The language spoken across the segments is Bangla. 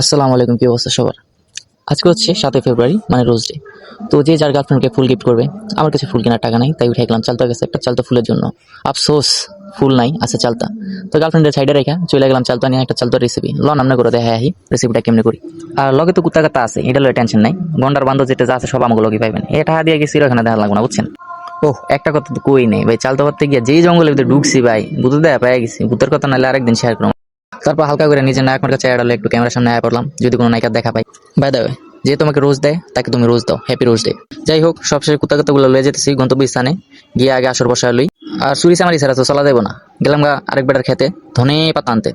আসসালামু আলাইকুম, কি অবস্থা সবার? আজকে হচ্ছে 7 ফেব্রুয়ারি, মানে রোজ ডে। তো যে যার গার্লফ্রেন্ডকে ফুল গিফট করবে, আমার কাছে ফুল কেনার টাকা নাই, তাই উঠে গেলাম চালতার কাছে একটা চালতা ফুলের জন্য। আফসোস, ফুল নাই, আছে চালতা। তো গার্লফ্রেন্ডের সাইডে রেখা চলে গেলাম চালতা নিয়ে একটা চালতার রেসিপি লন আমনে করে দেখা আহি রেসিপিটা কেমনে করি। আর লগে তো কুত্তা কাতা আছে, এটা লয়ে টেনশন নাই। গন্ডার বান্ধব যেটা যা আছে সব আমাকে লগে পাইবেন, এটা দিয়ে গেছি এখানে দেখা লাগবে না, বুঝছেন? ওহ, একটা কথা তো কই নেই ভাই, চালতা করতে গিয়ে যেই জঙ্গলের ভিতরে ঢুকছি ভাই, ভূত দেয়া পেয়ে গেছি। ভূতের কথা নাহলে আরেকদিন শেয়ার করলাম। তারপর হালকা করে নিজের নায়কের কাছে এড়ালে একটু ক্যামেরার সামনে আয়া পড়লাম, যদি কোনো নায়িকার দেখা পাই। বাই দ্য ওয়ে, যে তোমাকে রোজ দেয় তাকে তুমি রোজ দাও, হ্যাপি রোজ ডে। যাই হোক, সবশেষে কুত্তাগুলো লয়ে যেতেছি গন্তব্য স্থানে। গিয়ে আগে আসর বসা লই। আর চুরি চামারি ছাড়া তো চলা যাবো না। গেলাম গা আরেক বেটার খেতে ধনে পাতা আনতে।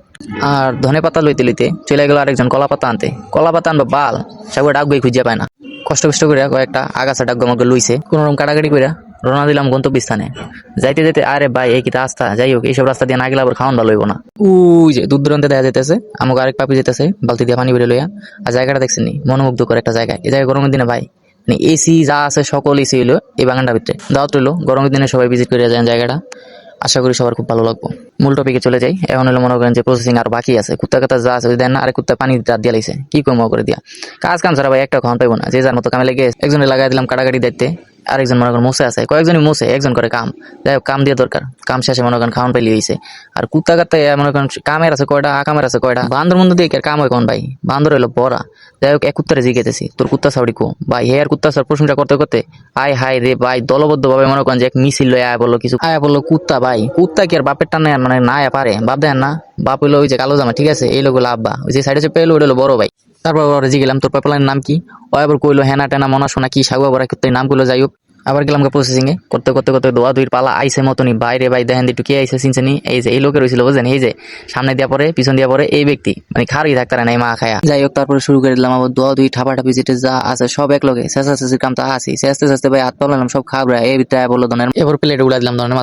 আর ধনে পাতা লইতে লইতে চলে গেল আরেকজন কলা পাতা আনতে। কলা পাতা আনবো বাল, সবাই ডাক বই খুঁজে পায় না। কষ্ট কষ্ট করে কয়েকটা আগাছা ডাক আমাকে লইছে, কোনো রকম কাটাকাটি করে রওনা দিলাম গন্তব্য স্থানে। যাইতে যেতে আরে ভাই এই কি রাস্তা, যাই হোক এইসব রাস্তা দিয়ে না গেলে আবার খাওয়ান ভালো হইব না। ওই যে দূর দূরান্তে দেখা যেতেছে আমাকে আরেক পাপি যেতেছে বালতি দিয়ে পানি বেরিয়ে লইয়া। আর জায়গাটা দেখছেন নি, মনোমুগ্ধকর একটা জায়গা। এই জায়গায় গরমের দিনে ভাই মানে এসি যা আছে সকল এসি হইলো এই বাগানটার ভিতরে। দাওয়াত রইলো, গরমের দিনে সবাই ভিজিট করে যায় জায়গাটা। আশা করি সবার খুব ভালো লাগবে। মূল টপিকে চলে যাই। এখন হলো মনে করেন যে প্রসেসিং আর বাকি আছে। কুত্তা কাতা যা আছে দেন না, আরে কুত্তা পানি রাত দিয়ে লাইছে, কি করবো করে দিয়া। কাজ কাম ছাড়া ভাই একটা খাওয়ান পাইবো না। যে যার মতো কামে লেগে একজনে লাগাই দিলাম কাটাকাটি দায়িত্বে। আরেকজন মনে করেন মুছে আছে, কয়েকজনই মুছে, একজন করে কাম। যাই হোক, কাম দিয়ে দরকার, কাম শেষে মনে করেন খাওয়ান পাইলে হয়েছে। আর কুত্তা কাত্তা মনে করেন কামের আছে কয়টা, আকামের আছে কয়টা। বান্দর মন্দ দিয়ে কাম হয় কোন ভাই, বান্দর হইলো বড়া। যাই হোক, এক কুত্তারে জিগেতেছি তোর কুত্তা সাউরি কো ভাই। হে আর কুত্তা সার প্রশংসা করতে করতে আয় হাই রে ভাই, দলবদ্ধ ভাবে মনে করেন যে এক মিছিল লয়ে আয়া বললো কিছু, আয়া বললো কুত্তা ভাই। কুত্তা কি আর বাপের টানে মানে না আয়া পারে? বাপ দেন না, বাপ হইলো ওই যে কালো জামা, ঠিক আছে, এই লোক হলো আব্বা, ওই যে সাইডে চেপে এলো ওটা হলো বড় ভাই। তারপর ওরা জিগেলাম তোর পাইপলাইনের নাম কি? ও আবার কইলো হেনা টেনা মনা শোনা কি সাগুয়া বড়া কুত্তার নাম গুলো। যাই হোক, আবার গেলাম প্রসেসিং এ করতে করতে করতে দোয়া দুইর পালা আইসে মতনই বাইরে ভাই। দেখেন একটু কে আইসে চিনছেনি, এই যে এই লোকের হয়েছিল বুঝলেন, এই যে সামনে দিয়া পরে পিছন দিয়া পরে এই ব্যক্তি, মানে খারই থাকতারে নাই মা খায়া। যাই হোক, তারপরে শুরু করে দিলাম আবার দোয়া দুই ঠাপাঠাপি যেটা যা আছে সব এক লগে শেষা শেষের কাম তা আসি শেষতে শেষতে ভাই হাত পালাম সব খাবরা এই ভিতরে বললো ধনের। এবার প্লেটে উড়াই দিলাম ধনের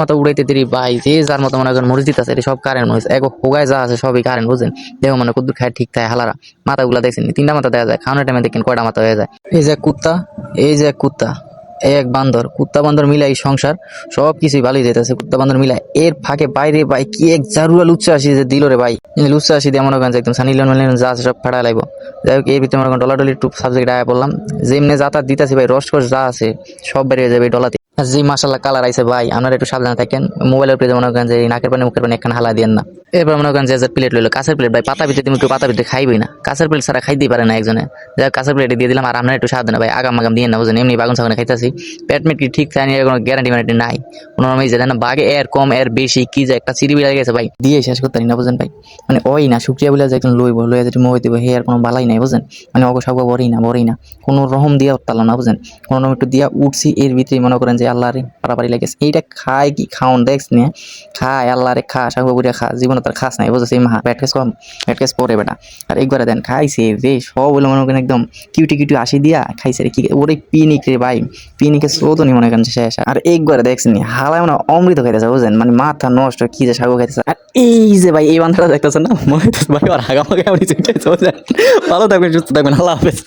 মাথা উড়াইতে দিই ভাই। যে যার মতো মনে করেন মরিচ দিতেছে, সব কারেন্ট মরিচ এক হোগায় যা আছে সবই কারেন্ট, বুঝলেন? দেখো মানে কদ্দুর খায় ঠিক থাকে হালারা। মাথাগুলা দেখছেন, 3টা মাথা দেখা যায়, খাওয়ানোর টাইমে দেখেন কয়টা মাথা হয়ে যায়। এই যে কুত্তা, এই যে কুত্তা, এক বান্দর, কুত্তা বান্দর মিলাই সংসার সব কিছুই ভালোই যেতেছে। কুত্তা বান্দর মিলাই এর ফাঁকে বাইরে ভাই কি এক জারুয়া লুচ্চা আসি যে দিল রে ভাই। লুচ্চা আসি দিয়ে মনে করেন একদম সানি লিওন যা আছে সব ফাটা লাগবো। যাই হোক, এই ভিতরে মনে করেন ডলাডলি টুপ সাবজেক্ট আয়া পড়লাম। যেমনি যাতায়াত দিতেছি ভাই, রস কস যা আছে সব বেরিয়ে যাবে ডলাতে। আর জি মাশাল্লাহ কালার আইছে ভাই, আপনারা একটু সাবধানে থাকেন। মোবাইলের পেজে মনে করেন যে নাকের পানি মুখের পানি একখান হালা দিয়েন না। এরপর মনে করেন যে প্লেট লইলো, কাছের প্লেট ভাই, পাতা ভিতরে তুমি একটু পাতা ভিতরে খাইবই না, কাছের প্লেট ছাড়া খাইতেই পারে না একজনে। যাই কাছের প্লেটে দিয়ে দিলাম। আর আপনারা একটু সাবধানে ভাই, আগাম আগাম দিয়ে না, বুঝলেন? এমনি বাগুন সাগুনে খাইতেছি, পেট মেট কি ঠিক থাকে কোনো গ্যারান্টি ম্যারান্টি নাই। কোনো রকম যে না বাঘে এর কম এর বেশি কি যে একটা চিরি বিড়া গেছে ভাই, দিয়ে শেষ করতে না, বুঝলেন ভাই? মানে ওই না শুক্রিয়া বলে যে একজন লইব লইয়া যেটা মোবাইল দিব, হে আর কোনো বালাই নাই, বুঝলেন? মানে অগ সব বড়ই না কোনো রকম দিয়া উঠতাল না, বুঝলেন? কোনো রকম একটু দিয়া উঠছি, এর ভিতরে মনে করেন যে আল্লাহ রে পারাপারি লেগেছে। এইটা খায় কি খাওন দেখছ নিয়ে খায়, আল্লাহ রে খা সাগুয়া খা, জীবনে তার খাস নাই, বুঝেছি? মা ব্যাটকেস কম ব্যাটকেস পরে বেটা। আর একবারে দেন খাইছে রে সব বলে মনে করেন একদম কিউটি কিউটি আসি দিয়া খাইছে রে। কি ওরে পিনিক রে ভাই, পিনিকে স্রোতনি মনে করেন শেষ। আর একবারে দেখছেন হালায় মানে অমৃত খাইতেছে, বুঝলেন? মানে মাথা নষ্ট কি যে সাগু খাইতেছে। আর এই যে ভাই এই বান্ধাটা দেখতেছেন না, মনে হইতেছে ভাই আর হাগামাগা বুঝলেন? ভালো থাকবেন, সুস্থ থাকবেন, আল্লাহ হাফেজ।